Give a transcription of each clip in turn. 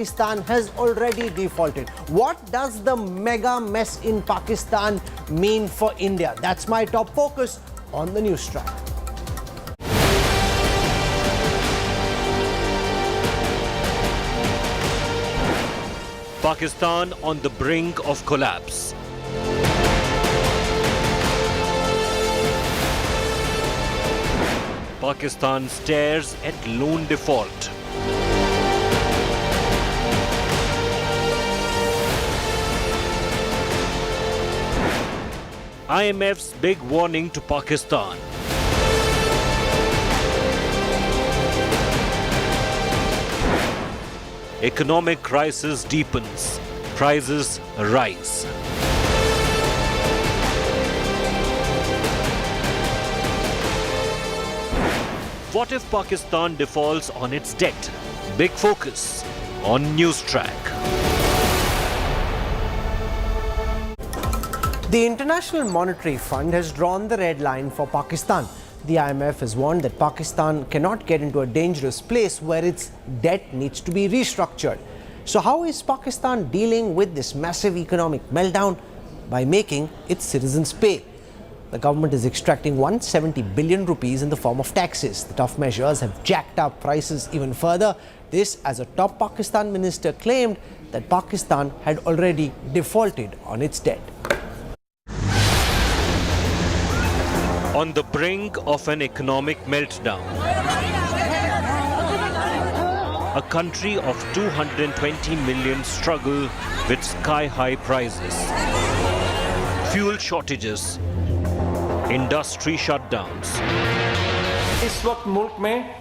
Pakistan has already defaulted. What does the mega mess in Pakistan mean for India? That's my top focus on the Newstrack. Pakistan on the brink of collapse. Pakistan stares at loan default. IMF's big warning to Pakistan. Economic crisis deepens. Prices rise. What if Pakistan defaults on its debt? Big focus on Newstrack. The International Monetary Fund has drawn the red line for Pakistan. The IMF has warned that Pakistan cannot get into a dangerous place where its debt needs to be restructured. So how is Pakistan dealing with this massive economic meltdown? By making its citizens pay. The government is extracting 170 billion rupees in the form of taxes. The tough measures have jacked up prices even further. This, as a top Pakistan minister claimed that Pakistan had already defaulted on its debt. On the brink of an economic meltdown. A country of 220 million struggle with sky-high prices, fuel shortages, industry shutdowns. इस वक्त मुल्क में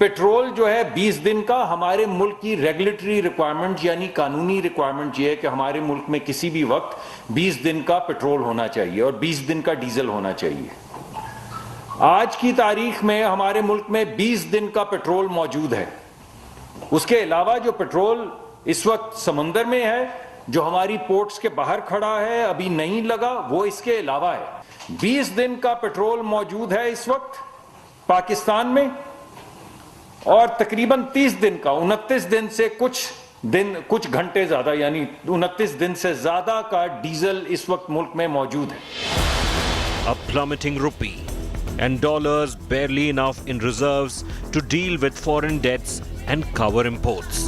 petrol जो है 20 दिन का हमारे मुल्क की रेगुलेटरी रिक्वायरमेंट यानी कानूनी रिक्वायरमेंट ये है कि हमारे मुल्क में किसी भी वक्त 20 दिन का पेट्रोल होना चाहिए और 20 दिन का डीजल होना चाहिए। आज की तारीख में हमारे मुल्क में 20 दिन का पेट्रोल मौजूद है। उसके अलावा जो पेट्रोल इस वक्त समंदर में है, जो हमारी पोर्ट्स के बाहर खड़ा है, अभी नहीं लगा, वो इसके अलावा है। 20 दिन का पेट्रोल मौजूद है इस वक्त पाकिस्तान में और तकरीबन 30 दिन का 29 दिन से कुछ घंटे ज्यादा यानी 29 दिन से ज्यादा का डीजल इस वक्त मुल्क में मौजूद है। A plummeting rupee and dollars barely enough in reserves to deal with foreign debts and cover imports.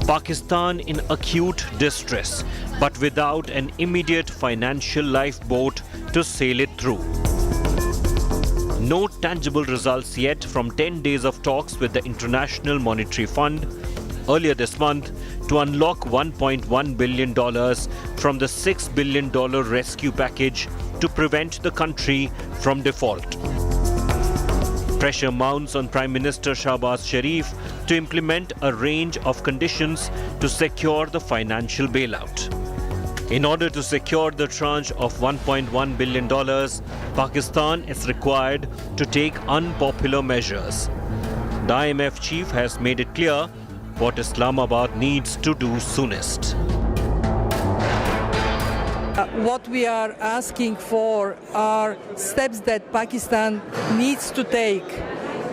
Pakistan in acute distress, but without an immediate financial lifeboat to sail it through. No tangible results yet from 10 days of talks with the International Monetary Fund earlier this month to unlock $1.1 billion from the $6 billion rescue package to prevent the country from default. Pressure mounts on Prime Minister Shahbaz Sharif to implement a range of conditions to secure the financial bailout. In order to secure the tranche of $1.1 billion, Pakistan is required to take unpopular measures. The IMF chief has made it clear what Islamabad needs to do soonest. What we are asking for are steps that Pakistan needs to take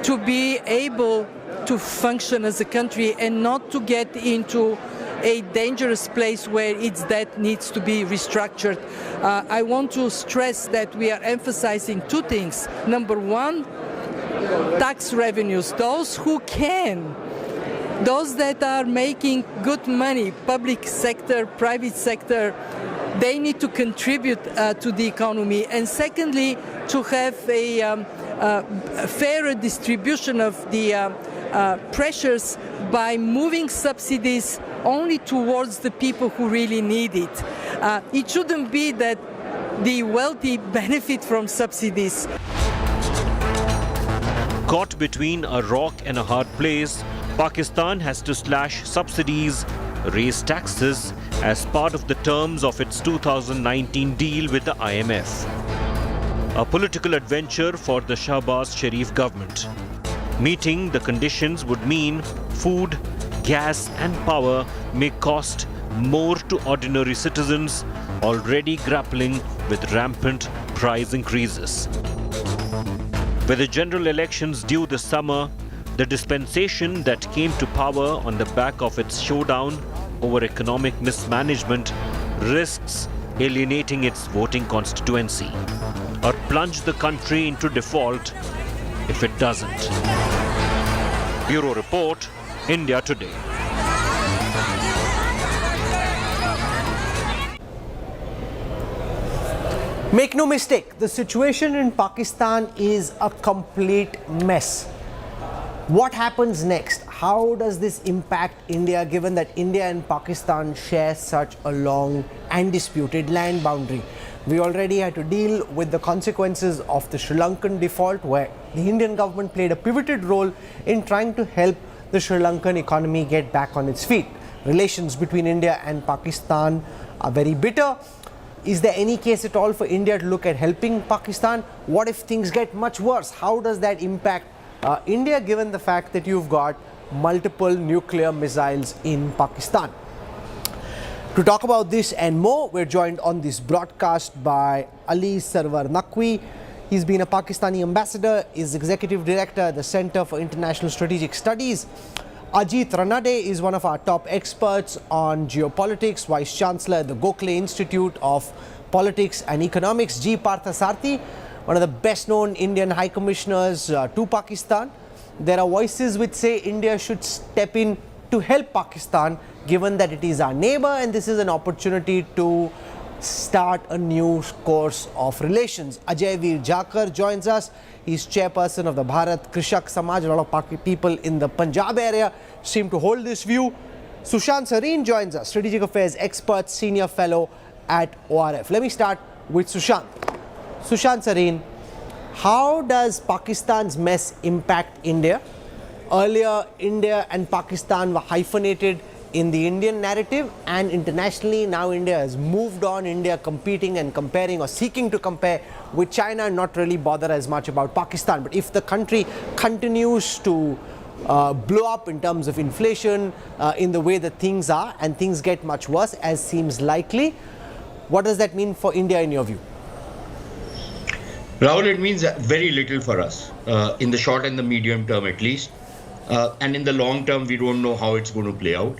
to be able to function as a country and not to get into a dangerous place where its debt needs to be restructured. I want to stress that we are emphasizing two things. Number one, tax revenues. Those who can, those that are making good money, public sector, private sector, they need to contribute to the economy. And secondly, to have a fairer distribution of the pressures by moving subsidies only towards the people who really need it. It shouldn't be that the wealthy benefit from subsidies. Caught between a rock and a hard place, Pakistan has to slash subsidies, raise taxes as part of the terms of its 2019 deal with the IMF. A political adventure for the Shahbaz Sharif government. Meeting the conditions would mean food, gas and power may cost more to ordinary citizens already grappling with rampant price increases. With the general elections due this summer, The dispensation that came to power on the back of its showdown over economic mismanagement risks alienating its voting constituency or plunge the country into default if it doesn't. Bureau Report, India Today. Make no mistake, the situation in Pakistan is a complete mess. What happens next? How does this impact India, given that India and Pakistan share such a long and disputed land boundary? We already had to deal with the consequences of the Sri Lankan default, where the Indian government played a pivotal role in trying to help the Sri Lankan economy get back on its feet. Relations between India and Pakistan are very bitter. Is there any case at all for India to look at helping Pakistan? What if things get much worse? How does that impact India, given the fact that you've got multiple nuclear missiles in Pakistan? To talk about this and more, we're joined on this broadcast by Ali Sarwar Naqvi. He's been a Pakistani ambassador, is executive director at the Center for International Strategic Studies. Ajit Ranade is one of our top experts on geopolitics, Vice Chancellor at the Gokhale Institute of Politics and Economics. G. Parthasarthi, one of the best known Indian High Commissioners to Pakistan. There are voices which say India should step in to help Pakistan, given that it is our neighbor and this is an opportunity to start a new course of relations. Ajay Veer Jakar joins us. He's chairperson of the Bharat Krishak Samaj. A lot of people in the Punjab area seem to hold this view. Sushant Sareen joins us, strategic affairs expert, senior fellow at ORF. Let me start with Sushant. Sushant Sareen, how does Pakistan's mess impact India? Earlier, India and Pakistan were hyphenated in the Indian narrative, and internationally now India has moved on. India competing and comparing or seeking to compare with China and not really bother as much about Pakistan. But if the country continues to blow up in terms of inflation in the way that things are, and things get much worse as seems likely, what does that mean for India in your view? Rahul, it means very little for us in the short and the medium term at least. And in the long term, we don't know how it's going to play out.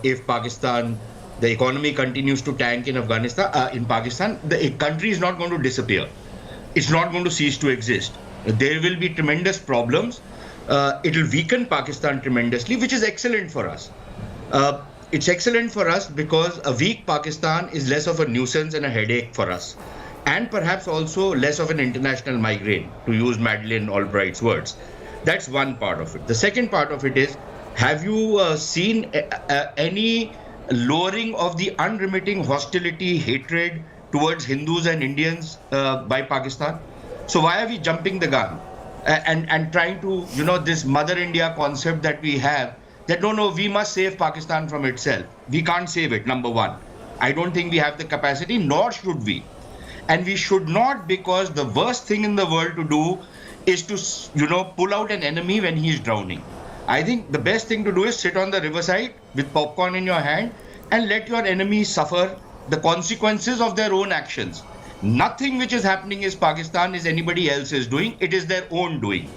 If Pakistan, the economy continues to tank in Pakistan, the country is not going to disappear. It's not going to cease to exist. There will be tremendous problems. It will weaken Pakistan tremendously, which is excellent for us. It's excellent for us because a weak Pakistan is less of a nuisance and a headache for us, and perhaps also less of an international migraine, to use Madeleine Albright's words. That's one part of it. The second part of it is, have you seen any lowering of the unremitting hostility, hatred towards Hindus and Indians by Pakistan? So why are we jumping the gun and trying to, this Mother India concept that we have, that no, we must save Pakistan from itself. We can't save it, number one. I don't think we have the capacity, nor should we. And we should not, because the worst thing in the world to do is to, pull out an enemy when he's drowning. I think the best thing to do is sit on the riverside with popcorn in your hand and let your enemy suffer the consequences of their own actions. Nothing which is happening in Pakistan is anybody else's doing. It is their own doing.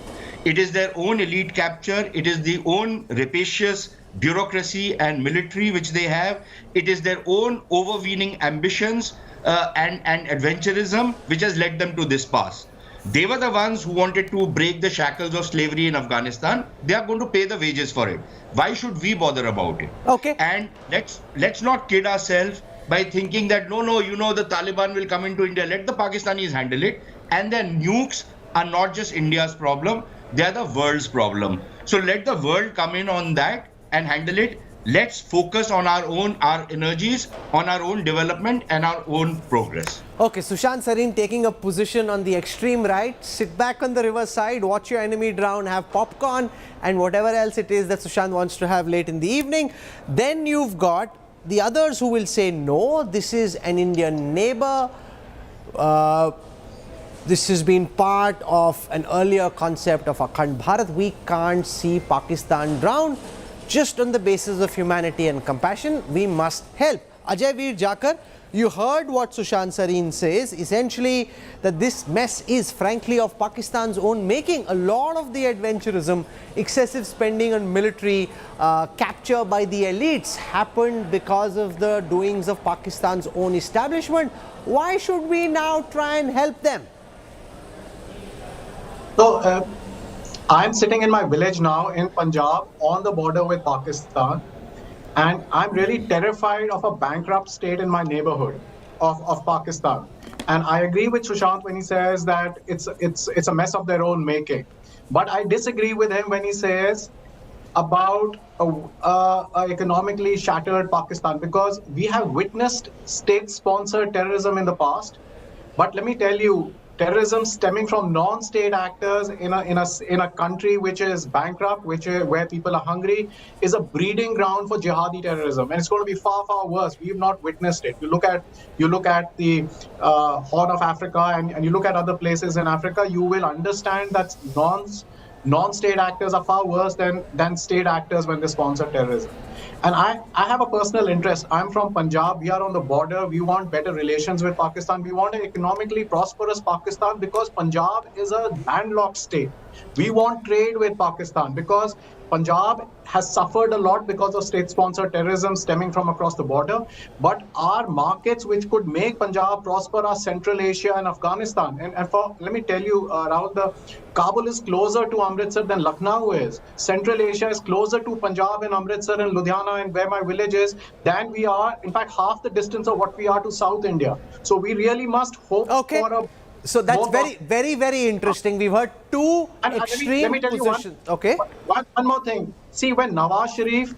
It is their own elite capture. It is the own rapacious bureaucracy and military which they have. It is their own overweening ambitions and adventurism which has led them to this pass. They were the ones who wanted to break the shackles of slavery in Afghanistan. They are going to pay the wages for it. Why should we bother about it? Okay. And let's not kid ourselves by thinking that no, the Taliban will come into India. Let the Pakistanis handle it. And their nukes are not just India's problem. They are the world's problem. So let the world come in on that and handle it. Let's focus on our energies, on our own development and our own progress. Okay, Sushant Sareen taking a position on the extreme right. Sit back on the riverside, watch your enemy drown, have popcorn and whatever else it is that Sushant wants to have late in the evening. Then you've got the others who will say, no, this is an Indian neighbor. This has been part of an earlier concept of Akhand Bharat. We can't see Pakistan drown. Just on the basis of humanity and compassion, we must help. Ajay Veer Jakar, You heard what Sushant Sareen says, essentially that this mess is frankly of Pakistan's own making. A lot of the adventurism, excessive spending on military, capture by the elites happened because of the doings of Pakistan's own establishment. Why should we now try and help them? So, I'm sitting in my village now in Punjab on the border with Pakistan. And I'm really terrified of a bankrupt state in my neighborhood of Pakistan. And I agree with Sushant when he says that it's a mess of their own making. But I disagree with him when he says about a economically shattered Pakistan, because we have witnessed state-sponsored terrorism in the past. But let me tell you, terrorism stemming from non-state actors in a country which is bankrupt, where people are hungry, is a breeding ground for jihadi terrorism, and it's going to be far, far worse. We've not witnessed it. You look at the Horn of Africa, and you look at other places in Africa, you will understand that non-state actors are far worse than state actors when they sponsor terrorism. And I have a personal interest. I'm from Punjab. We are on the border. We want better relations with Pakistan. We want an economically prosperous Pakistan because Punjab is a landlocked state. We want trade with Pakistan because Punjab has suffered a lot because of state-sponsored terrorism stemming from across the border. But our markets which could make Punjab prosper are Central Asia and Afghanistan. And let me tell you, Rahul, Kabul is closer to Amritsar than Lucknow is. Central Asia is closer to Punjab and Amritsar and Ludhiana and where my village is than we are, in fact, half the distance of what we are to South India. So we really must hope for a... So that's very interesting. We've heard two extreme let me tell positions. One more thing. See, when Nawaz Sharif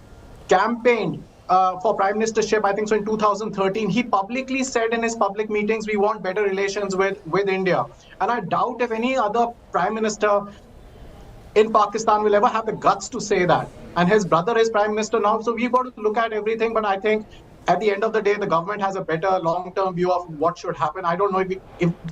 campaigned for prime ministership, I think so in 2013, he publicly said in his public meetings, we want better relations with India. And I doubt if any other prime minister in Pakistan will ever have the guts to say that. And his brother is prime minister now. So we've got to look at everything. But I think at the end of the day, the government has a better long-term view of what should happen. I don't know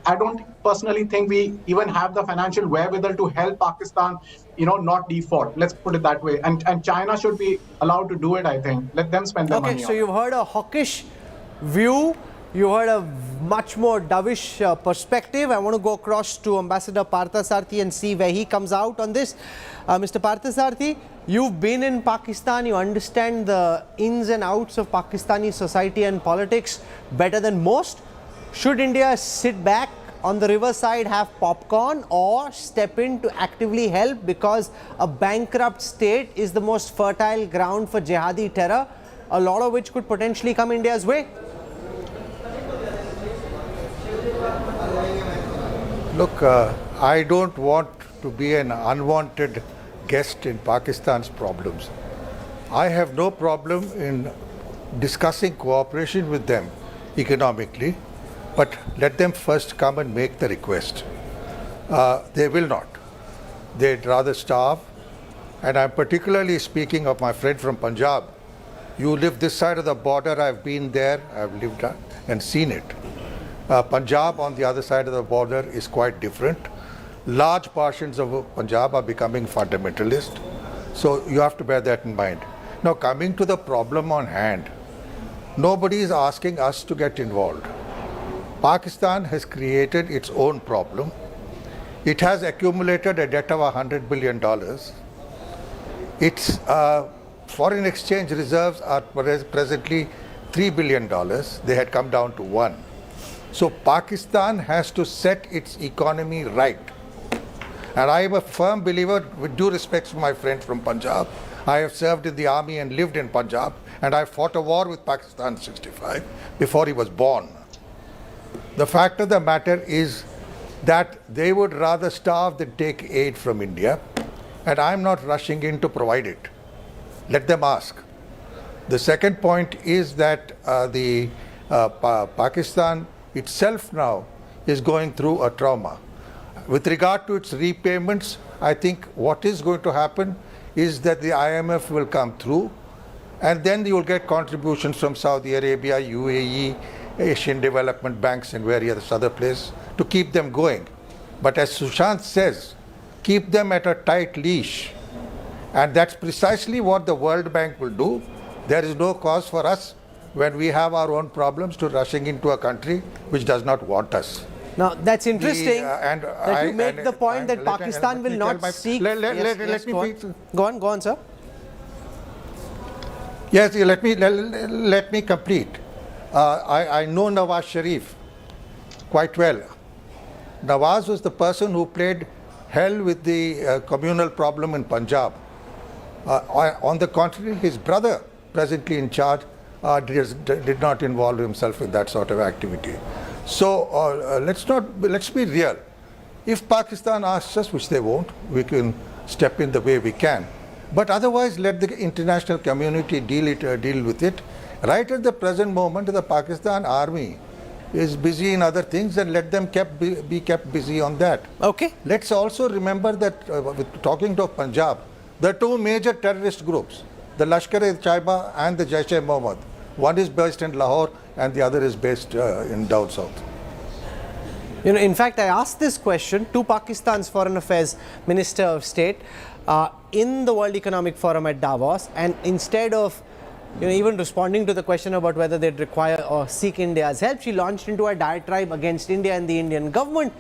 I don't personally think we even have the financial wherewithal to help Pakistan, not default. Let's put it that way. And China should be allowed to do it, I think. Let them spend their money. Okay, so you've heard a hawkish view. You heard a much more dovish perspective. I want to go across to Ambassador Parthasarathy and see where he comes out on this. Mr. Parthasarathy, you've been in Pakistan. You understand the ins and outs of Pakistani society and politics better than most. Should India sit back on the riverside, have popcorn, or step in to actively help because a bankrupt state is the most fertile ground for jihadi terror, a lot of which could potentially come India's way? Look, I don't want to be an unwanted guest in Pakistan's problems. I have no problem in discussing cooperation with them economically, but let them first come and make the request. They will not. They'd rather starve. And I'm particularly speaking of my friend from Punjab. You live this side of the border. I've been there. I've lived and seen it. Punjab on the other side of the border is quite different. Large portions of Punjab are becoming fundamentalist. So you have to bear that in mind. Now, coming to the problem on hand, nobody is asking us to get involved. Pakistan has created its own problem. It has accumulated a debt of $100 billion. Its foreign exchange reserves are presently $3 billion. They had come down to $1 billion. So Pakistan has to set its economy right. And I am a firm believer, with due respect to my friend from Punjab, I have served in the army and lived in Punjab, and I fought a war with Pakistan in '65 before he was born. The fact of the matter is that they would rather starve than take aid from India, and I'm not rushing in to provide it. Let them ask. The second point is that Pakistan itself now is going through a trauma. With regard to its repayments, I think what is going to happen is that the IMF will come through, and then you will get contributions from Saudi Arabia, UAE, Asian Development Banks and various other places to keep them going. But as Sushant says, keep them at a tight leash. And that's precisely what the World Bank will do. There is no cause for us when we have our own problems to rushing into a country which does not want us. Now, that's interesting and that you make the point that Pakistan will not seek... Let me go on, sir. Yes, let me complete. I know Nawaz Sharif quite well. Nawaz was the person who played hell with the communal problem in Punjab. On the contrary, his brother, presently in charge, did not involve himself in that sort of activity. So let's be real. If Pakistan asks us, which they won't, we can step in the way we can. But otherwise, let the international community deal with it. Right at the present moment, the Pakistan army is busy in other things, and let them be kept busy on that. Okay. Let's also remember that with talking to Punjab, the two major terrorist groups, the Lashkar-e-Taiba and the Jaish-e-Mohammed, one is based in Lahore and the other is based in down south. You know, in fact, I asked this question to Pakistan's Foreign Affairs Minister of State in the World Economic Forum at Davos, and instead of even responding to the question about whether they'd require or seek India's help, she launched into a diatribe against India and the Indian government.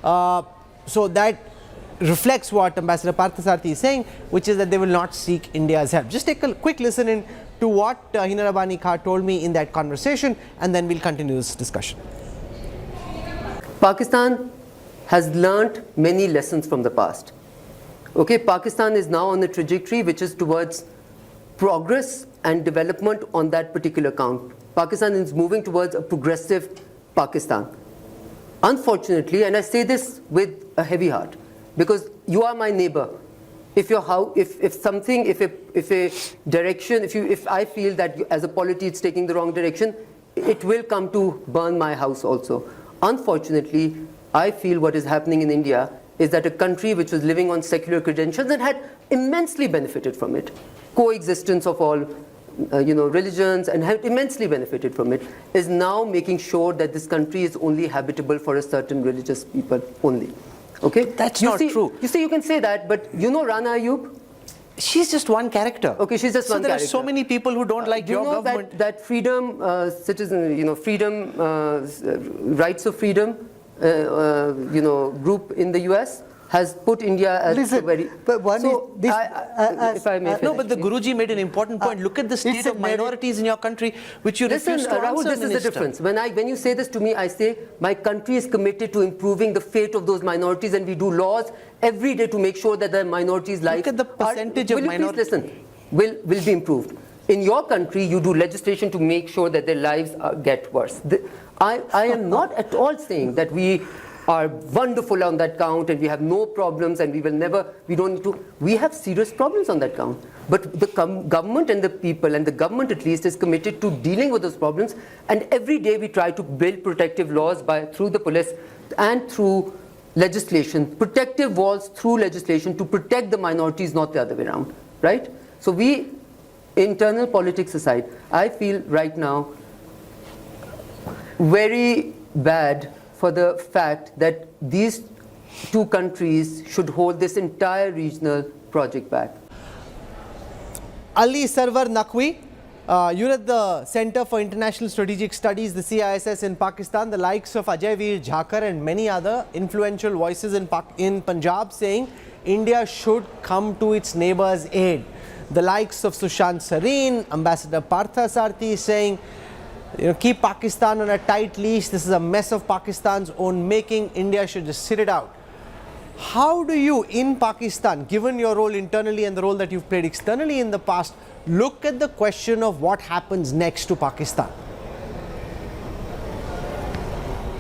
So that reflects what Ambassador Parthasarathi is saying, which is that they will not seek India's help. Just take a quick listen in to what Hina Rabbani Khan told me in that conversation, and then we'll continue this discussion. Pakistan has learnt many lessons from the past. Okay, Pakistan is now on a trajectory which is towards progress and development on that particular count. Pakistan is moving towards a progressive Pakistan. Unfortunately, and I say this with a heavy heart, because you are my neighbor. If I feel that as a polity it's taking the wrong direction, it will come to burn my house also. Unfortunately, I feel what is happening in India is that a country which was living on secular credentials and had immensely benefited from it, coexistence of all religions, and had immensely benefited from it, is now making sure that this country is only habitable for a certain religious people only. Okay? That's not true. You see, you can say that, but you know Rana Ayub? She's just one character. Okay, she's just one character. So there are so many people who don't like your government. That freedom, freedom, rights of freedom, group in the US has put India as a very... But one so, is this, if I may finish. No, but the Guruji made an important point. Look at the state of minorities in your country, which you refuse to Rahul, answer, this is the difference. When you say this to me, I say my country is committed to improving the fate of those minorities, and we do laws every day to make sure that the minorities' lives... Look at the percentage of minorities. Will be improved. In your country, you do legislation to make sure that their lives get worse. I am not at all saying that we are wonderful on that count and we have no problems and we don't need to. We have serious problems on that count. But the government and the people, and the government at least, is committed to dealing with those problems. And every day we try to build protective laws through the police and through legislation, protective walls through legislation to protect the minorities, not the other way around. Right? So internal politics aside, I feel right now very bad for the fact that these two countries should hold this entire regional project back. Ali Sarwar Naqvi, you're at the Center for International Strategic Studies, the CISS in Pakistan, the likes of Ajay Veer Jhakar and many other influential voices in Punjab saying India should come to its neighbors' aid. The likes of Sushant Sareen, Ambassador Parthasarathi saying, keep Pakistan on a tight leash. This is a mess of Pakistan's own making. India should just sit it out. How do you, in Pakistan, given your role internally and the role that you've played externally in the past, look at the question of what happens next to Pakistan?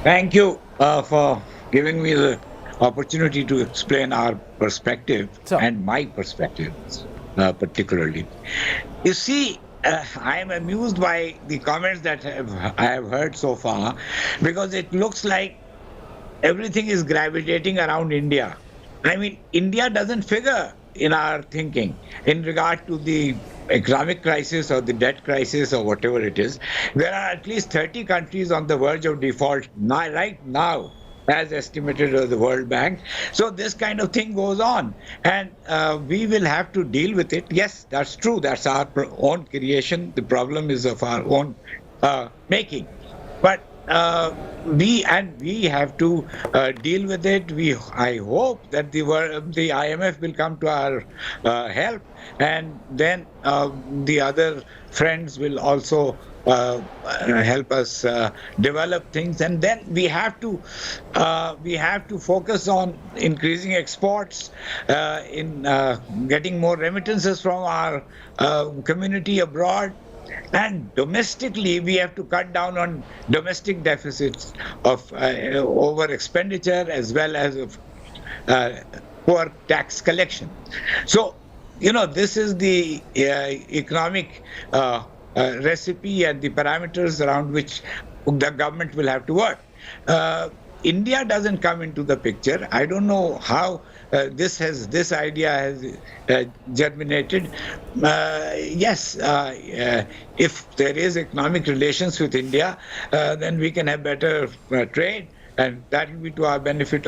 Thank you for giving me the opportunity to explain our perspective and my perspective particularly. You see, I am amused by the comments that I have heard so far, because it looks like everything is gravitating around India. I mean, India doesn't figure in our thinking in regard to the economic crisis or the debt crisis or whatever it is. There are at least 30 countries on the verge of default right now. as estimated by the World Bank. So this kind of thing goes on, and we will have to deal with it. Yes, that's true. That's our own creation. The problem is of our own making. But we have to deal with it. I hope that the IMF will come to our help, and then the other friends will also help us develop things. And then we have to focus on increasing exports, in getting more remittances from our community abroad. And domestically, we have to cut down on domestic deficits of over expenditure as well as of poor tax collection. So, this is the economic recipe and the parameters around which the government will have to work. India doesn't come into the picture. I don't know how this idea has germinated. Yes, if there is economic relations with India, then we can have better trade, and that will be to our benefit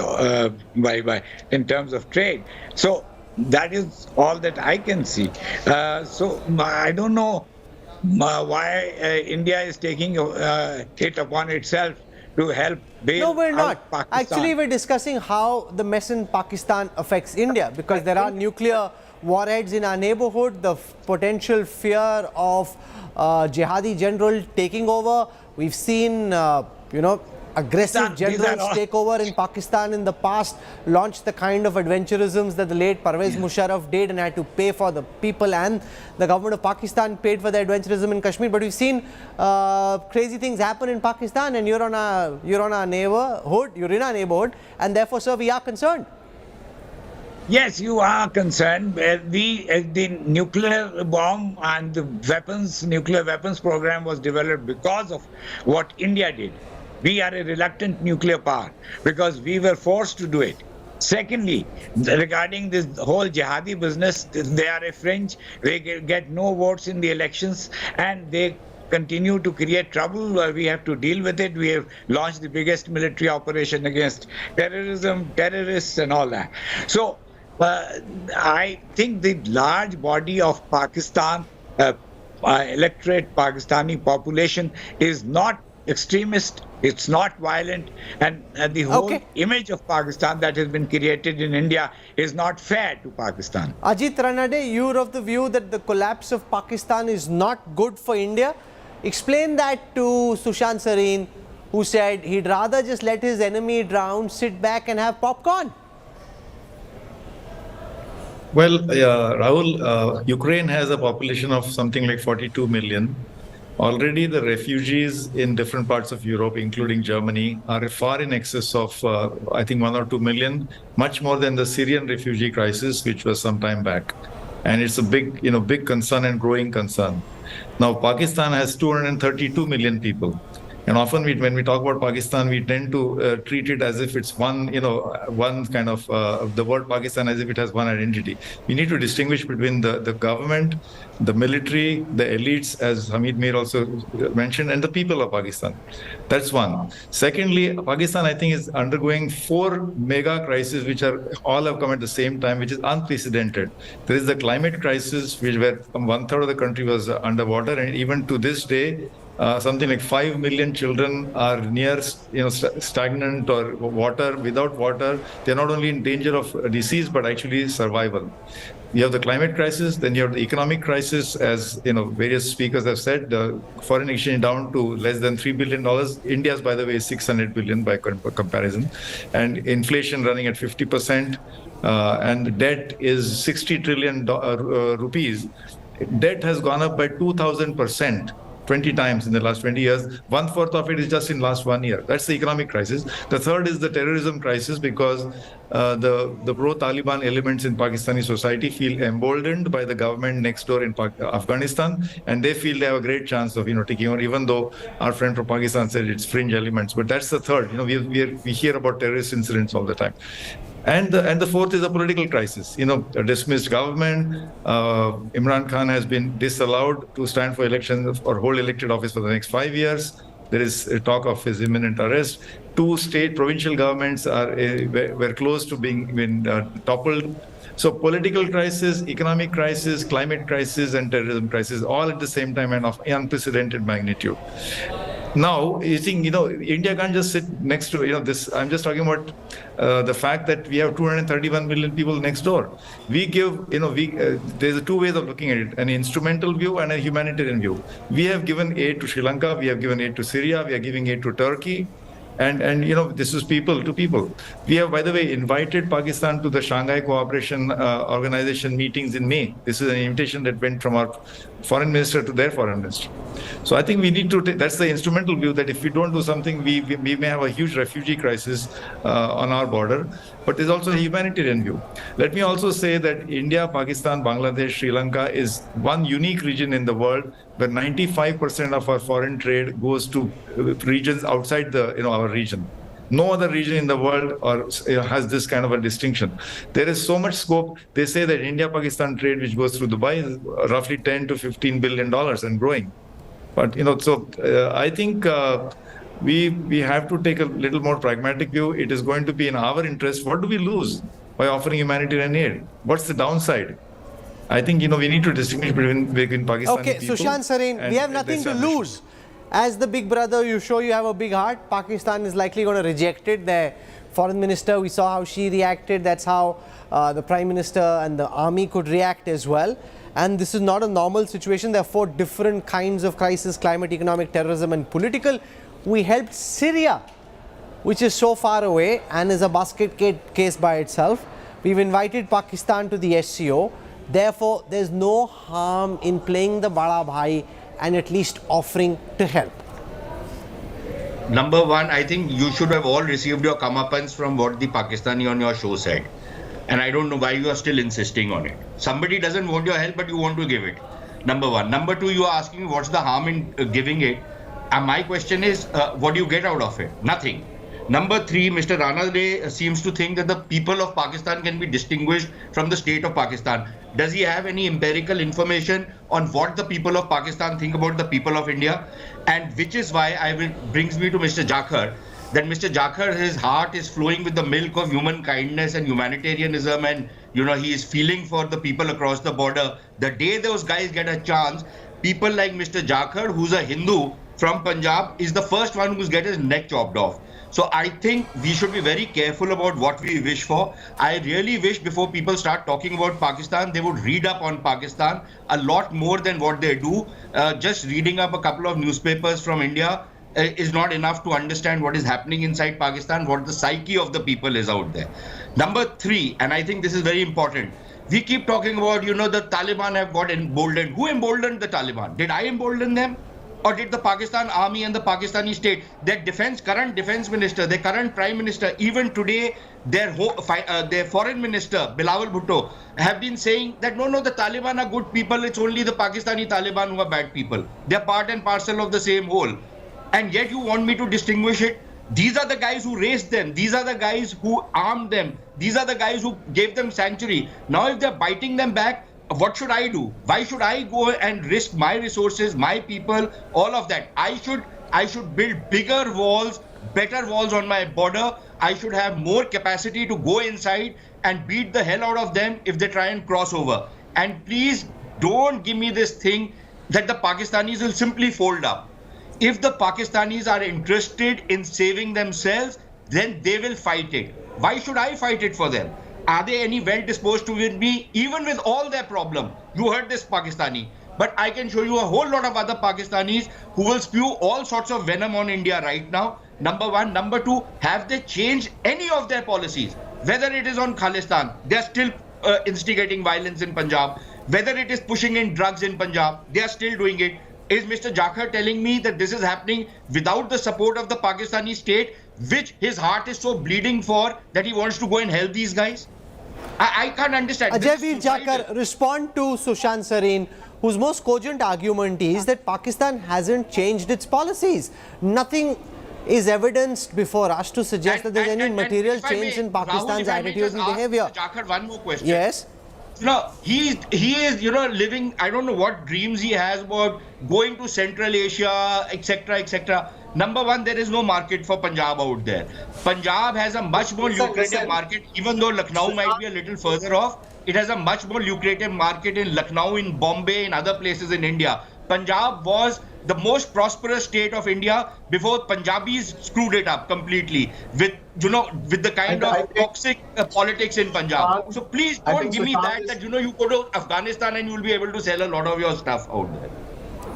in terms of trade. So that is all that I can see. So I don't know why India is taking it upon itself to help bail No, we're not. Pakistan. Actually, we're discussing how the mess in Pakistan affects India, because there are nuclear warheads in our neighborhood, the potential fear of jihadi general taking over. We've seen, aggressive generals take over in Pakistan in the past, launched the kind of adventurisms that the late Parvez Musharraf did and had to pay for. The people and the government of Pakistan paid for the adventurism in Kashmir. But we've seen crazy things happen in Pakistan, and you're in our neighborhood, and therefore, sir, we are concerned. Yes, you are concerned. The nuclear bomb and the nuclear weapons program was developed because of what India did. We are a reluctant nuclear power because we were forced to do it. Secondly, regarding this whole jihadi business, they are a fringe. They get no votes in the elections, and they continue to create trouble. We have to deal with it. We have launched the biggest military operation against terrorism, terrorists, and all that. So I think the large body of Pakistan, electorate, Pakistani population is not extremist, it's not violent, and the whole image of Pakistan that has been created in India is not fair to Pakistan. Ajit Ranade, you're of the view that the collapse of Pakistan is not good for India. Explain that to Sushant Sareen, who said he'd rather just let his enemy drown, sit back and have popcorn. Well, Rahul, Ukraine has a population of something like 42 million. Already the refugees in different parts of Europe, including Germany, are far in excess of, I think, 1 or 2 million, much more than the Syrian refugee crisis, which was some time back. And it's a big concern and growing concern. Now, Pakistan has 232 million people. And often when we talk about Pakistan, we tend to treat it as if it's one kind of, the word Pakistan as if it has one identity. We need to distinguish between the government, the military, the elites, as Hamid Mir also mentioned, and the people of Pakistan. That's one. Secondly, Pakistan, I think, is undergoing 4 mega crises, which all have come at the same time, which is unprecedented. There is the climate crisis, where 1/3 of the country was underwater, and even to this day, something like 5 million children are near, stagnant or without water. They're not only in danger of disease, but actually survival. You have the climate crisis, then you have the economic crisis, as various speakers have said, the foreign exchange down to less than $3 billion. India's, by the way, is 600 billion by comparison, and inflation running at 50%, and debt is 60 trillion rupees. Debt has gone up by 2,000%. 20 times in the last 20 years. 1/4 of it is just in last 1 year. That's the economic crisis. The third is the terrorism crisis, because the pro-Taliban elements in Pakistani society feel emboldened by the government next door in Afghanistan, and they feel they have a great chance of taking over, even though our friend from Pakistan said it's fringe elements. But that's the third. We hear about terrorist incidents all the time. And the fourth is a political crisis. A dismissed government. Imran Khan has been disallowed to stand for elections or hold elected office for the next 5 years. There is a talk of his imminent arrest. two provincial governments were close to being toppled. So political crisis, economic crisis, climate crisis, and terrorism crisis, all at the same time and of unprecedented magnitude. Now, you think, India can't just sit next to, this. I'm just talking about the fact that we have 231 million people next door. We give, there's two ways of looking at it, an instrumental view and a humanitarian view. We have given aid to Sri Lanka, we have given aid to Syria, we are giving aid to Turkey. And this is people to people. We have, by the way, invited Pakistan to the Shanghai Cooperation Organization meetings in May. This is an invitation that went from our foreign minister to their foreign minister. So I think we need to that's the instrumental view, that if we don't do something, we may have a huge refugee crisis on our border. But there's also a humanitarian view. Let me also say that India, Pakistan, Bangladesh, Sri Lanka is one unique region in the world where 95% of our foreign trade goes to regions outside our region. No other region in the world has this kind of a distinction. There is so much scope. They say that India-Pakistan trade, which goes through Dubai, is roughly $10 to $15 billion and growing. But I think we have to take a little more pragmatic view. It is going to be in our interest. What do we lose by offering humanitarian aid? What's the downside? I think we need to distinguish between Pakistani okay, people. Sushant Sareen, we have nothing to lose. As the big brother, you have a big heart. Pakistan is likely going to reject it. The foreign minister, we saw how she reacted. That's how the prime minister and the army could react as well. And this is not a normal situation. There are 4 different kinds of crisis: climate, economic, terrorism and political. We helped Syria, which is so far away and is a basket case by itself. We've invited Pakistan to the SCO. Therefore, there's no harm in playing the Bada Bhai and at least offering to help. Number one, I think you should have all received your comeuppance from what the Pakistani on your show said. And I don't know why you are still insisting on it. Somebody doesn't want your help, but you want to give it. Number one. Number two, you are asking what's the harm in giving it. And my question is, what do you get out of it? Nothing. Number three, Mr. Ranade seems to think that the people of Pakistan can be distinguished from the state of Pakistan. Does he have any empirical information on what the people of Pakistan think about the people of India? And which is why brings me to Mr. Jakhar, that Mr. Jakhar, his heart is flowing with the milk of human kindness and humanitarianism, and he is feeling for the people across the border. The day those guys get a chance, people like Mr. Jakhar, who's a Hindu from Punjab, is the first one who's get his neck chopped off. So I think we should be very careful about what we wish for. I really wish before people start talking about Pakistan, they would read up on Pakistan a lot more than what they do. Just reading up a couple of newspapers from India is not enough to understand what is happening inside Pakistan, what the psyche of the people is out there. Number three, and I think this is very important, we keep talking about, the Taliban have got emboldened. Who emboldened the Taliban? Did I embolden them? Or did the Pakistan army and the Pakistani state, their current defense minister, their current prime minister, even today, their foreign minister, Bilawal Bhutto, have been saying that no, the Taliban are good people, it's only the Pakistani Taliban who are bad people. They're part and parcel of the same whole. And yet you want me to distinguish it? These are the guys who raised them. These are the guys who armed them. These are the guys who gave them sanctuary. Now if they're biting them back, what should I do? Why should I go and risk my resources, my people, all of that? I should build bigger walls, better walls on my border. I should have more capacity to go inside and beat the hell out of them if they try and cross over. And please don't give me this thing that the Pakistanis will simply fold up. If the Pakistanis are interested in saving themselves, then they will fight it. Why should I fight it for them? Are they any well disposed to with me, even with all their problem? You heard this Pakistani. But I can show you a whole lot of other Pakistanis who will spew all sorts of venom on India right now. Number one. Number two, have they changed any of their policies? Whether it is on Khalistan, they're still instigating violence in Punjab. Whether it is pushing in drugs in Punjab, they are still doing it. Is Mr. Jakhar telling me that this is happening without the support of the Pakistani state, which his heart is so bleeding for that he wants to go and help these guys? I can't understand. Ajay Jakhar, respond to Sushant Sareen, whose most cogent argument is that Pakistan hasn't changed its policies. Nothing is evidenced before us to suggest that there's any material change in Pakistan's attitude and behavior. Jakhar, one more question. Yes. No, he is, living, I don't know what dreams he has about going to Central Asia, etc., etc. Number one, there is no market for Punjab out there. Punjab has a much more lucrative market, even though Lucknow might be a little further off. It has a much more lucrative market in Lucknow, in Bombay, in other places in India. Punjab was the most prosperous state of India before Punjabis screwed it up completely with the kind of toxic politics in Punjab. So please don't give me that you go to Afghanistan and you will be able to sell a lot of your stuff out there.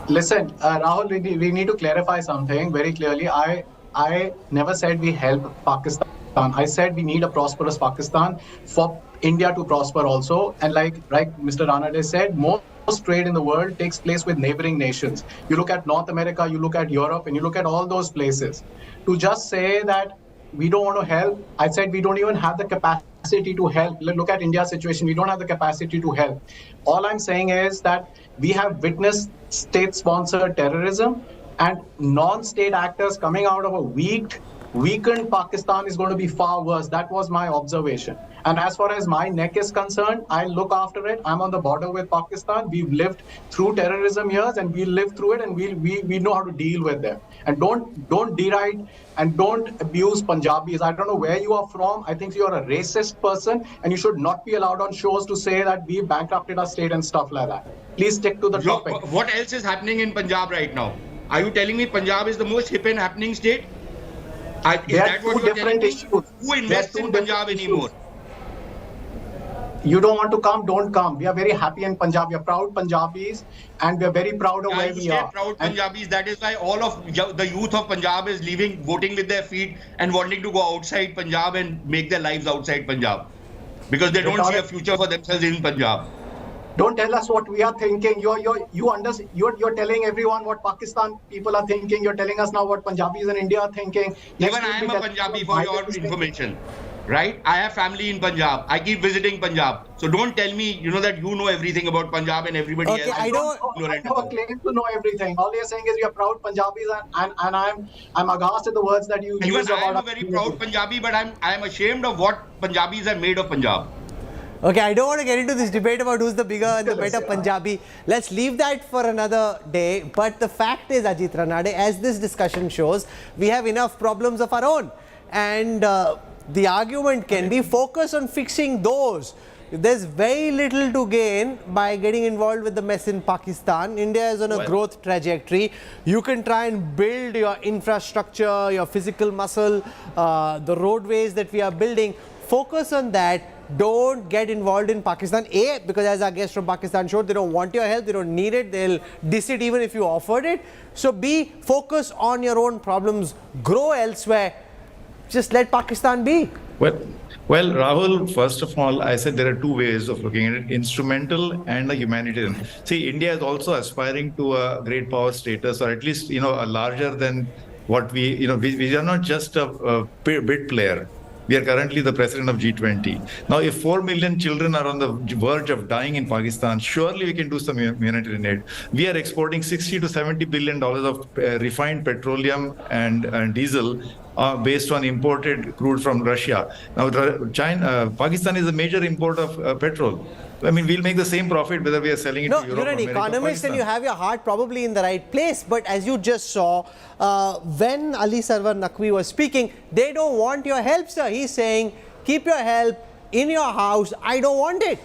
Listen, Rahul, we need to clarify something very clearly. I never said we help Pakistan. I said we need a prosperous Pakistan for India to prosper also. And like Mr. Ranade said, most trade in the world takes place with neighboring nations. You look at North America, you look at Europe, and you look at all those places. To just say that we don't want to help, I said we don't even have the capacity to help. Look at India's situation. We don't have the capacity to help. All I'm saying is that we have witnessed state-sponsored terrorism and non-state actors coming out of a weakened Pakistan is going to be far worse. That was my observation. And as far as my neck is concerned, I look after it. I'm on the border with Pakistan. We've lived through terrorism years and we lived through it and we know how to deal with them. And don't deride and don't abuse Punjabis. I don't know where you are from. I think you're a racist person and you should not be allowed on shows to say that we bankrupted our state and stuff like that. Please stick to the topic. What else is happening in Punjab right now? Are you telling me Punjab is the most hip and happening state? Is that what you're telling me? Who invests in Punjab anymore? You don't want to come, don't come. We are very happy in Punjab. We are proud Punjabis and we are very proud of where we are. Proud Punjabis. That is why all of the youth of Punjab is leaving, voting with their feet and wanting to go outside Punjab and make their lives outside Punjab. Because they don't see a future for themselves in Punjab. Don't tell us what we are thinking. You're telling everyone what Pakistan people are thinking. You're telling us now what Punjabis in India are thinking. Even I am a Punjabi for your information. Right? I have family in Punjab. I keep visiting Punjab. So don't tell me, that you know everything about Punjab and everybody else. I never claim to know everything. All you're saying is you're proud Punjabis and I'm aghast at the words that you use. Even I am a very proud Punjabi, but I'm ashamed of what Punjabis have made of Punjab. Okay, I don't want to get into this debate about who's the bigger and the better Punjabi. Let's leave that for another day. But the fact is, Ajit Ranade, as this discussion shows, we have enough problems of our own. And the argument can be focus on fixing those. There's very little to gain by getting involved with the mess in Pakistan. India is on a growth trajectory. You can try and build your infrastructure, your physical muscle, the roadways that we are building. Focus on that. Don't get involved in Pakistan. A, because as our guest from Pakistan showed, they don't want your help, they don't need it, they'll diss it even if you offered it. So B, focus on your own problems, grow elsewhere. Just let Pakistan be. Well, Rahul, first of all, I said there are two ways of looking at it, instrumental and a humanitarian. See, India is also aspiring to a great power status, or at least, a larger than what we are not just a bit player. We are currently the president of G20. Now, if 4 million children are on the verge of dying in Pakistan, surely we can do some humanitarian aid. We are exporting $60 to $70 billion of refined petroleum and diesel based on imported crude from Russia. Now, Pakistan is a major importer of petrol. I mean, we'll make the same profit whether we are selling it to Europe. You're an economist and you have your heart probably in the right place. But as you just saw, when Ali Sarwar Naqvi was speaking, they don't want your help, sir. He's saying, keep your help in your house. I don't want it.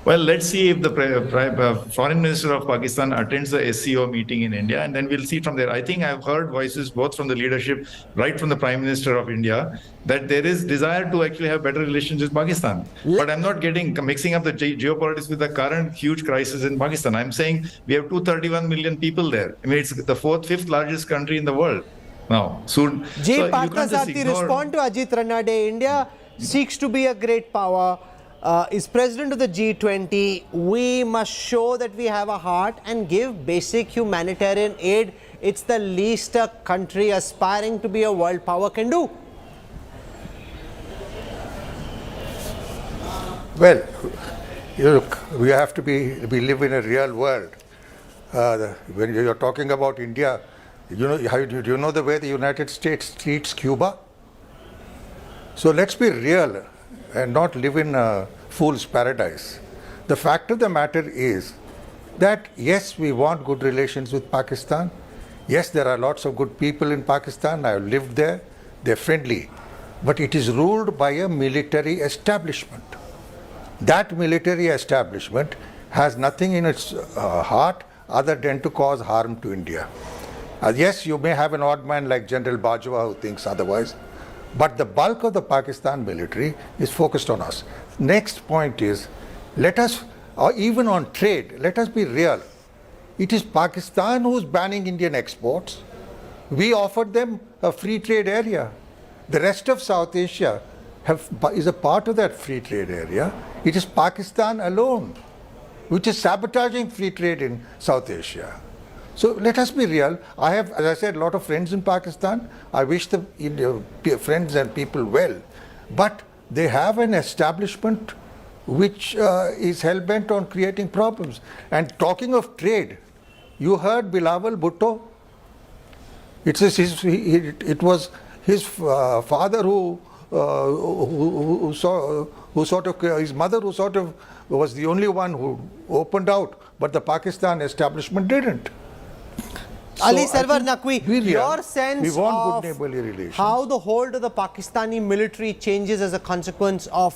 Well, let's see if the foreign minister of Pakistan attends the SCO meeting in India, and then we'll see from there. I think I've heard voices both from the leadership, right from the Prime Minister of India, that there is desire to actually have better relations with Pakistan. But I'm not mixing up the geopolitics with the current huge crisis in Pakistan. I'm saying we have 231 million people there. I mean, it's the fifth largest country in the world now. Soon. Partha respond to Ajit Ranade. India seeks to be a great power. Is president of the G20, we must show that we have a heart and give basic humanitarian aid. It's the least a country aspiring to be a world power can do. Well, look, we have to we live in a real world. When you're talking about India, do you know the way the United States treats Cuba? So let's be real and not live in a fool's paradise. The fact of the matter is that yes, we want good relations with Pakistan. Yes, there are lots of good people in Pakistan. I have lived there. They're friendly. But it is ruled by a military establishment. That military establishment has nothing in its heart other than to cause harm to India. Yes, you may have an odd man like General Bajwa who thinks otherwise, but the bulk of the Pakistan military is focused on us. Next point is, let us, or even on trade, let us be real. It is Pakistan who is banning Indian exports. We offered them a free trade area. The rest of South Asia is a part of that free trade area. It is Pakistan alone which is sabotaging free trade in South Asia. So let us be real. I have, as I said, a lot of friends in Pakistan. I wish the friends and people well. But they have an establishment which is hell-bent on creating problems. And talking of trade, you heard Bilawal Bhutto? It was his father his mother who sort of was the only one who opened out, but the Pakistan establishment didn't. Ali Sarwar Naqvi, your sense of relations. How the hold of the Pakistani military changes as a consequence of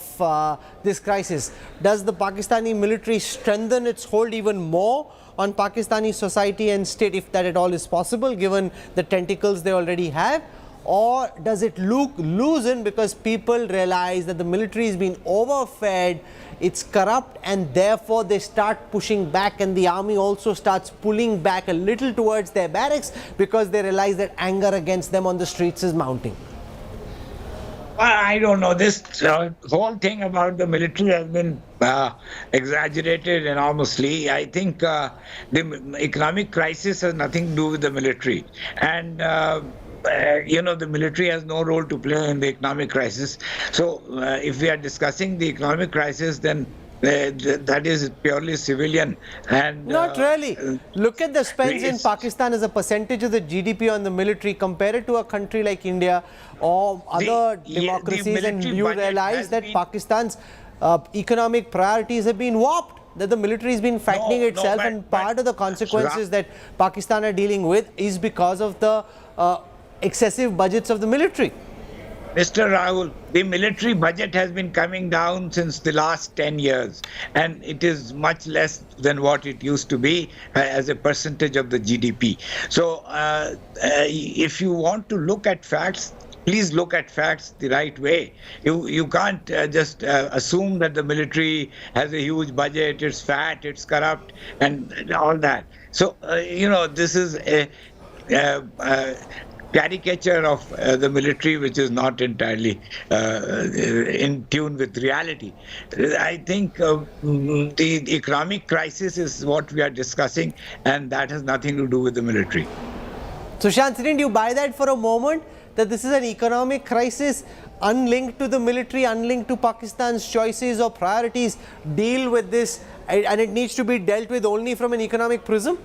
this crisis. Does the Pakistani military strengthen its hold even more on Pakistani society and state, if that at all is possible, given the tentacles they already have? Or does it loosen because people realize that the military is being overfed, it's corrupt, and therefore they start pushing back, and the army also starts pulling back a little towards their barracks because they realize that anger against them on the streets is mounting? Well, I don't know. This whole thing about the military has been exaggerated enormously. I think the economic crisis has nothing to do with the military. And the military has no role to play in the economic crisis. So if we are discussing the economic crisis, then that is purely civilian. And not really. Look at the spends in Pakistan as a percentage of the GDP on the military. Compare it to a country like India or other democracies, and you realize that Pakistan's economic priorities have been warped, that the military has been fattening itself, and part of the consequences that Pakistan are dealing with is because of the excessive budgets of the military. Mr. Rahul, the military budget has been coming down since the last 10 years, and it is much less than what it used to be as a percentage of the GDP. So if you want to look at facts, please look at facts the right way. You can't just assume that the military has a huge budget, it's fat, it's corrupt, and all that. So, this is a caricature of the military, which is not entirely in tune with reality. I think the economic crisis is what we are discussing, and that has nothing to do with the military. So, Shant, didn't you buy that for a moment, that this is an economic crisis unlinked to the military, unlinked to Pakistan's choices or priorities? Deal with this, and it needs to be dealt with only from an economic prism?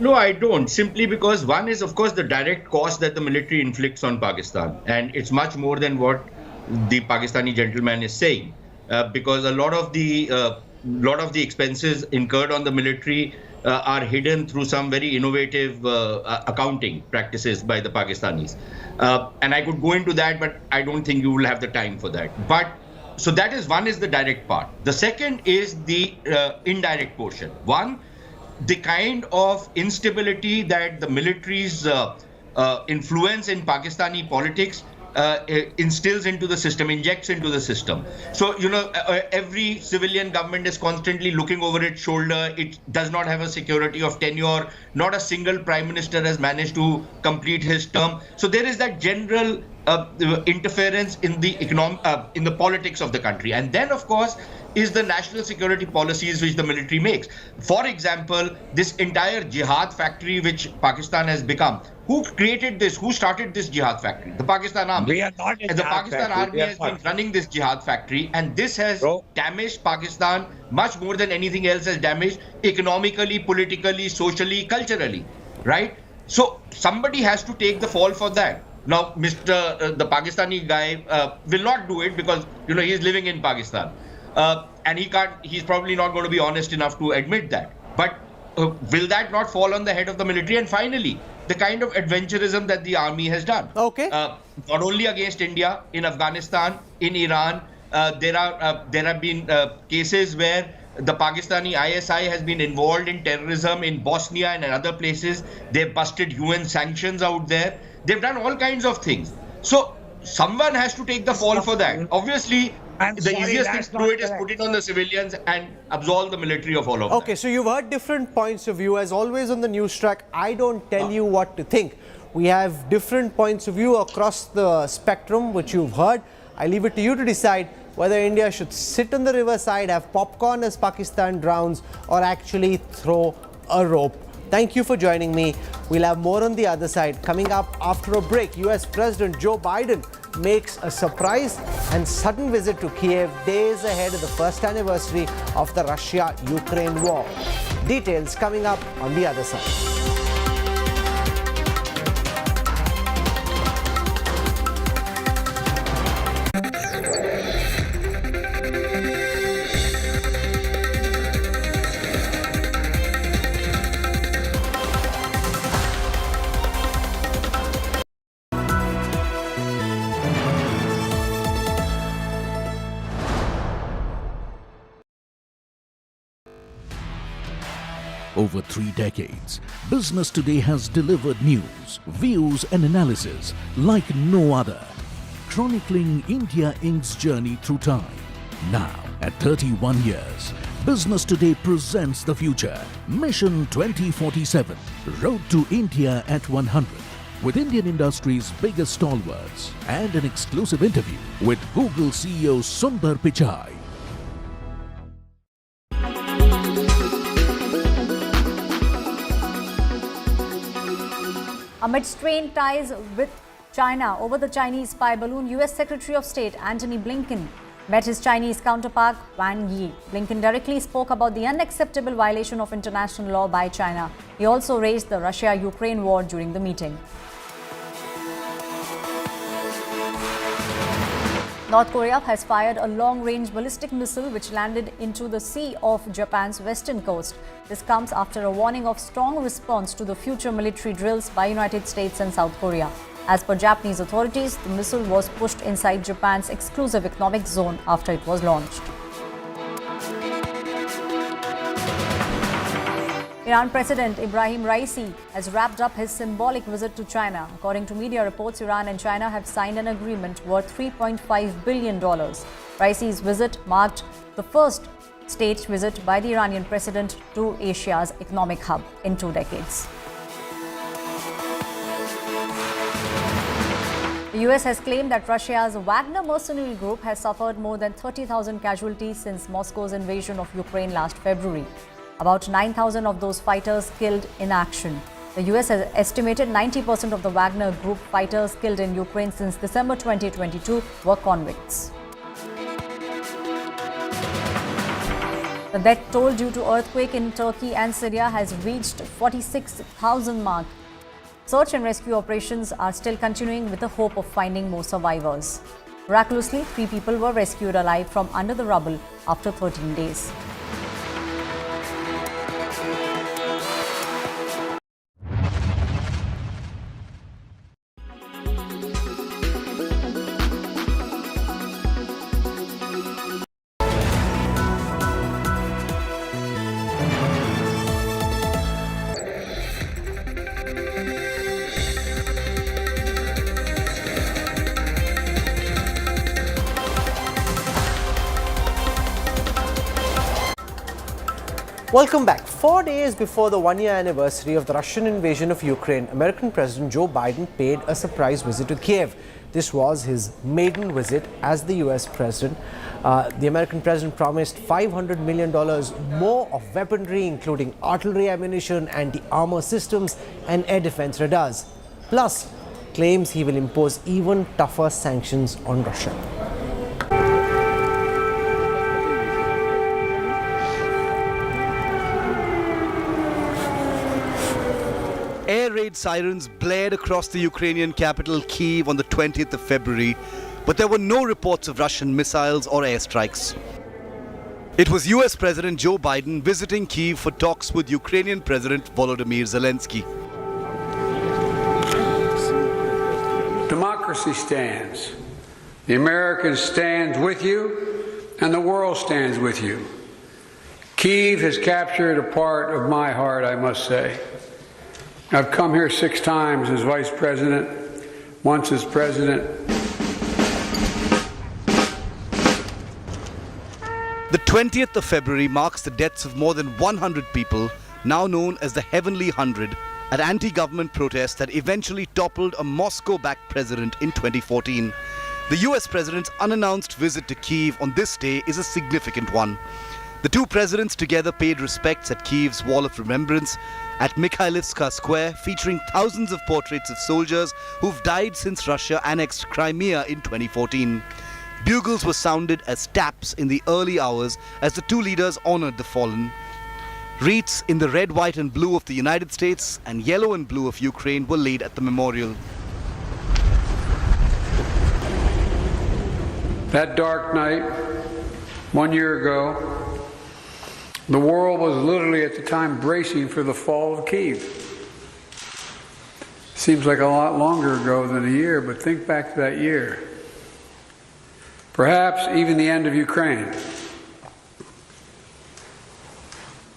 No, I don't. Simply because one is, of course, the direct cost that the military inflicts on Pakistan. And it's much more than what the Pakistani gentleman is saying. Because a lot of the expenses incurred on the military are hidden through some very innovative accounting practices by the Pakistanis. And I could go into that, but I don't think you will have the time for that. But so that is one is the direct part. The second is the indirect portion. One, the kind of instability that the military's influence in Pakistani politics instills into the system, injects into the system. So, every civilian government is constantly looking over its shoulder. It does not have a security of tenure. Not a single prime minister has managed to complete his term. So there is that general interference in the in the politics of the country. And then, of course, is the national security policies which the military makes. For example, this entire jihad factory which Pakistan has become. Who created this? Who started this jihad factory? The Pakistan Army. We are not in and the Pakistan Army has been running this jihad factory, and this has damaged Pakistan much more than anything else has damaged economically, politically, socially, culturally, right? So somebody has to take the fall for that. Now, the Pakistani guy will not do it because, he is living in Pakistan. And he's probably not going to be honest enough to admit that. But will that not fall on the head of the military? And finally, the kind of adventurism that the army has done. Okay. Not only against India, in Afghanistan, in Iran, there have been cases where the Pakistani ISI has been involved in terrorism in Bosnia and other places. They've busted UN sanctions out there. They've done all kinds of things. So someone has to take the fall for that. Obviously, the easiest thing to do it is put it on the civilians and absolve the military of all of that. Okay, so you've heard different points of view. As always on the Newstrack, I don't tell you what to think. We have different points of view across the spectrum, which you've heard. I leave it to you to decide whether India should sit on the riverside, have popcorn as Pakistan drowns, or actually throw a rope. Thank you for joining me. We'll have more on the other side. Coming up after a break, US President Joe Biden makes a surprise and sudden visit to Kiev days ahead of the first anniversary of the Russia-Ukraine war. Details coming up on the other side. Over 3 decades, Business Today has delivered news, views and analysis like no other, chronicling India Inc.'s journey through time. Now, at 31 years, Business Today presents the future, Mission 2047, Road to India at 100, with Indian industry's biggest stalwarts and an exclusive interview with Google CEO Sundar Pichai. Amid strained ties with China over the Chinese spy balloon, US Secretary of State Antony Blinken met his Chinese counterpart Wang Yi. Blinken directly spoke about the unacceptable violation of international law by China. He also raised the Russia-Ukraine war during the meeting. North Korea has fired a long-range ballistic missile which landed into the sea of Japan's western coast. This comes after a warning of strong response to the future military drills by United States and South Korea. As per Japanese authorities, the missile was pushed inside Japan's exclusive economic zone after it was launched. Iran President Ibrahim Raisi has wrapped up his symbolic visit to China. According to media reports, Iran and China have signed an agreement worth $3.5 billion. Raisi's visit marked the first state visit by the Iranian president to Asia's economic hub in 2 decades. The US has claimed that Russia's Wagner mercenary group has suffered more than 30,000 casualties since Moscow's invasion of Ukraine last February. About 9,000 of those fighters killed in action. The US has estimated 90% of the Wagner Group fighters killed in Ukraine since December 2022 were convicts. The death toll due to earthquake in Turkey and Syria has reached 46,000 mark. Search and rescue operations are still continuing with the hope of finding more survivors. Miraculously, 3 people were rescued alive from under the rubble after 13 days. Welcome back. 4 days before the 1-year anniversary of the Russian invasion of Ukraine, American President Joe Biden paid a surprise visit to Kiev. This was his maiden visit as the US president. The American president promised $500 million more of weaponry, including artillery ammunition, anti-armor systems, and air defense radars. Plus, claims he will impose even tougher sanctions on Russia. Air raid sirens blared across the Ukrainian capital Kyiv on the 20th of February, but there were no reports of Russian missiles or airstrikes. It was US President Joe Biden visiting Kyiv for talks with Ukrainian President Volodymyr Zelensky. Democracy stands. The Americans stand with you, and the world stands with you. Kyiv has captured a part of my heart, I must say. I've come here 6 times as Vice President, once as President. The 20th of February marks the deaths of more than 100 people, now known as the Heavenly 100, at anti-government protests that eventually toppled a Moscow-backed president in 2014. The US president's unannounced visit to Kyiv on this day is a significant one. The two presidents together paid respects at Kyiv's Wall of Remembrance at Mikhailivska Square, featuring thousands of portraits of soldiers who've died since Russia annexed Crimea in 2014. Bugles were sounded as taps in the early hours as the two leaders honored the fallen. Wreaths in the red, white and blue of the United States and yellow and blue of Ukraine were laid at the memorial. That dark night, 1 year ago, the world was literally at the time bracing for the fall of Kyiv. Seems like a lot longer ago than a year, but think back to that year. Perhaps even the end of Ukraine.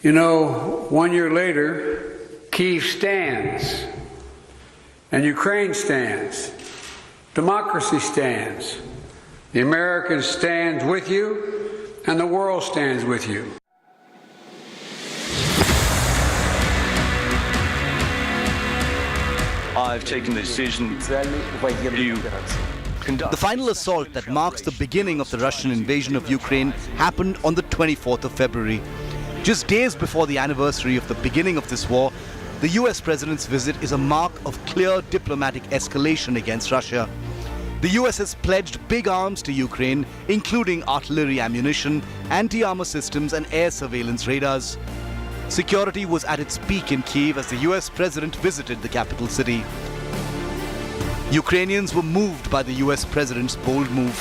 You know, 1 year later, Kyiv stands, and Ukraine stands. Democracy stands. The Americans stand with you, and the world stands with you. I've taken the decision to The final assault that marks the beginning of the Russian invasion of Ukraine happened on the 24th of February. Just days before the anniversary of the beginning of this war, the US president's visit is a mark of clear diplomatic escalation against Russia. The US has pledged big arms to Ukraine, including artillery ammunition, anti-armor systems and air surveillance radars. Security was at its peak in Kyiv as the US president visited the capital city. Ukrainians were moved by the US president's bold move.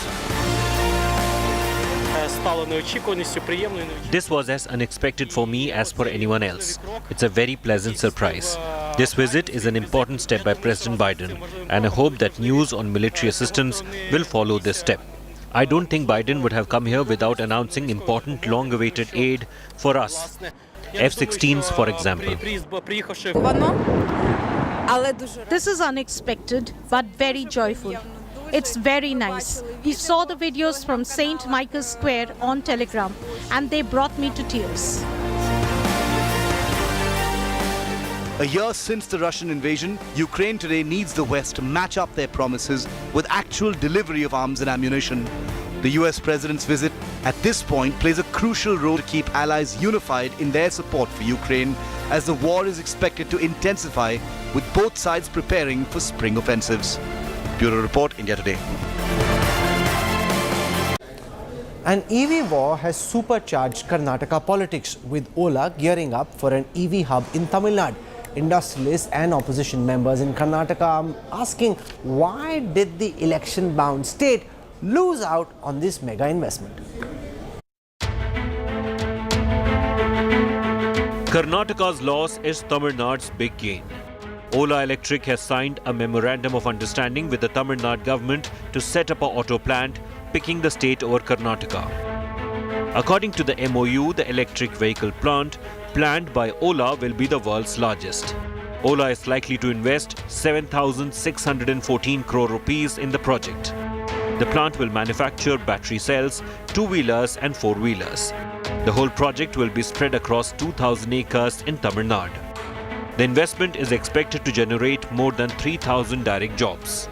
This was as unexpected for me as for anyone else. It's a very pleasant surprise. This visit is an important step by President Biden, and I hope that news on military assistance will follow this step. I don't think Biden would have come here without announcing important long-awaited aid for us. F-16s, for example. This is unexpected, but very joyful. It's very nice. We saw the videos from St. Michael's Square on Telegram, and they brought me to tears. A year since the Russian invasion, Ukraine today needs the West to match up their promises with actual delivery of arms and ammunition. The US president's visit at this point plays a crucial role to keep allies unified in their support for Ukraine as the war is expected to intensify, with both sides preparing for spring offensives. Bureau Report, India Today. An EV war has supercharged Karnataka politics, with Ola gearing up for an EV hub in Tamil Nadu. Industrialists and opposition members in Karnataka are asking, why did the election-bound state lose out on this mega investment? Karnataka's loss is Tamil Nadu's big gain. Ola Electric has signed a memorandum of understanding with the Tamil Nadu government to set up an auto plant, picking the state over Karnataka. According to the MOU, the electric vehicle plant planned by Ola will be the world's largest. Ola is likely to invest 7,614 crore rupees in the project. The plant will manufacture battery cells, two-wheelers and four-wheelers. The whole project will be spread across 2,000 acres in Tamil Nadu. The investment is expected to generate more than 3,000 direct jobs.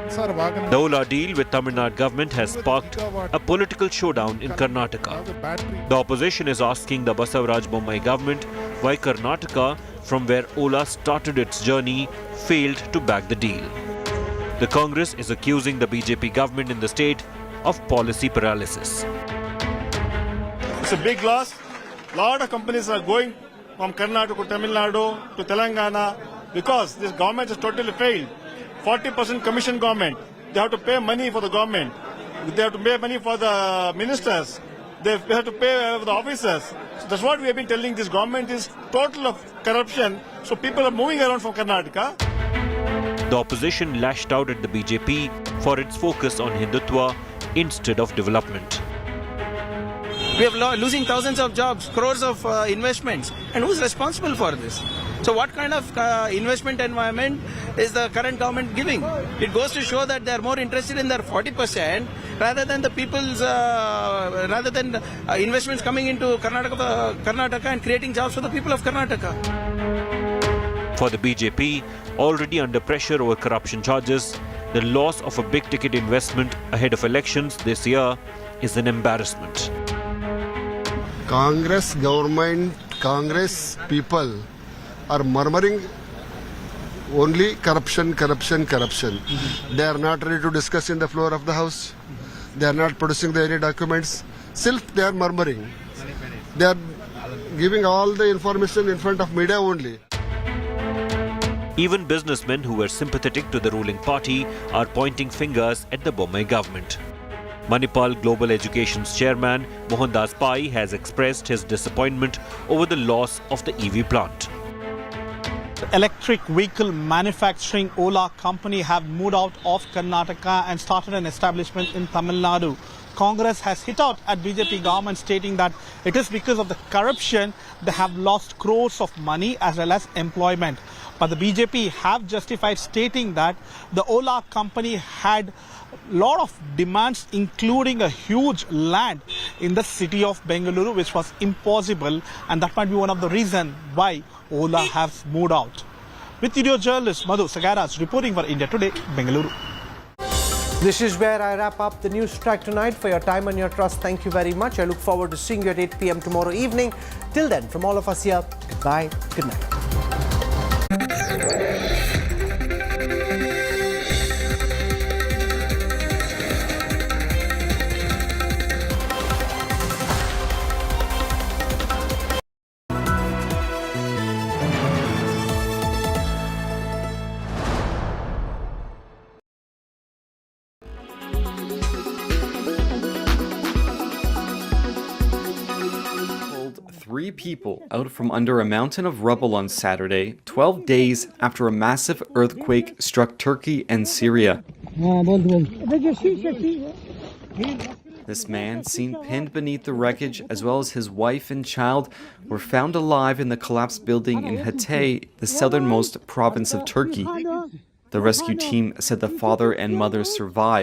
The Ola deal with Tamil Nadu government has sparked a political showdown in Karnataka. The opposition is asking the Basavaraj Bommai government why Karnataka, from where Ola started its journey, failed to back the deal. The Congress is accusing the BJP government in the state of policy paralysis. It's a big loss. A lot of companies are going from Karnataka to Tamil Nadu to Telangana because this government has totally failed. 40% commission government. They have to pay money for the government. They have to pay money for the ministers. they have to pay the officers. So that's what we have been telling. This government is total of corruption. So people are moving around from Karnataka. The opposition lashed out at the BJP for its focus on Hindutva instead of development. We are losing thousands of jobs, crores of investments. And who's responsible for this? So what kind of investment environment is the current government giving? It goes to show that they are more interested in their 40% rather than the people's, investments coming into Karnataka and creating jobs for the people of Karnataka. For the BJP, already under pressure over corruption charges, the loss of a big-ticket investment ahead of elections this year is an embarrassment. Congress government, Congress people are murmuring only corruption, corruption, corruption. They are not ready to discuss in the floor of the House. They are not producing any documents. Still, they are murmuring. They are giving all the information in front of media only. Even businessmen who were sympathetic to the ruling party are pointing fingers at the Bombay government. Manipal Global Education's chairman, Mohandas Pai, has expressed his disappointment over the loss of the EV plant. Electric vehicle manufacturing Ola company have moved out of Karnataka and started an establishment in Tamil Nadu. Congress has hit out at BJP government stating that it is because of the corruption they have lost crores of money as well as employment. But the BJP have justified stating that the Ola company had a lot of demands, including a huge land in the city of Bengaluru, which was impossible, and that might be one of the reasons why Ola has moved out. With video journalist Madhu Sagaraj reporting for India Today, Bengaluru. This is where I wrap up the Newstrack tonight. For your time and your trust, thank you very much. I look forward to seeing you at 8 p.m. tomorrow evening. Till then, from all of us here, goodbye, good night. Three people out from under a mountain of rubble on Saturday, 12 days after a massive earthquake struck Turkey and Syria. This man, seen pinned beneath the wreckage, as well as his wife and child, were found alive in the collapsed building in Hatay, the southernmost province of Turkey. The rescue team said the father and mother survived.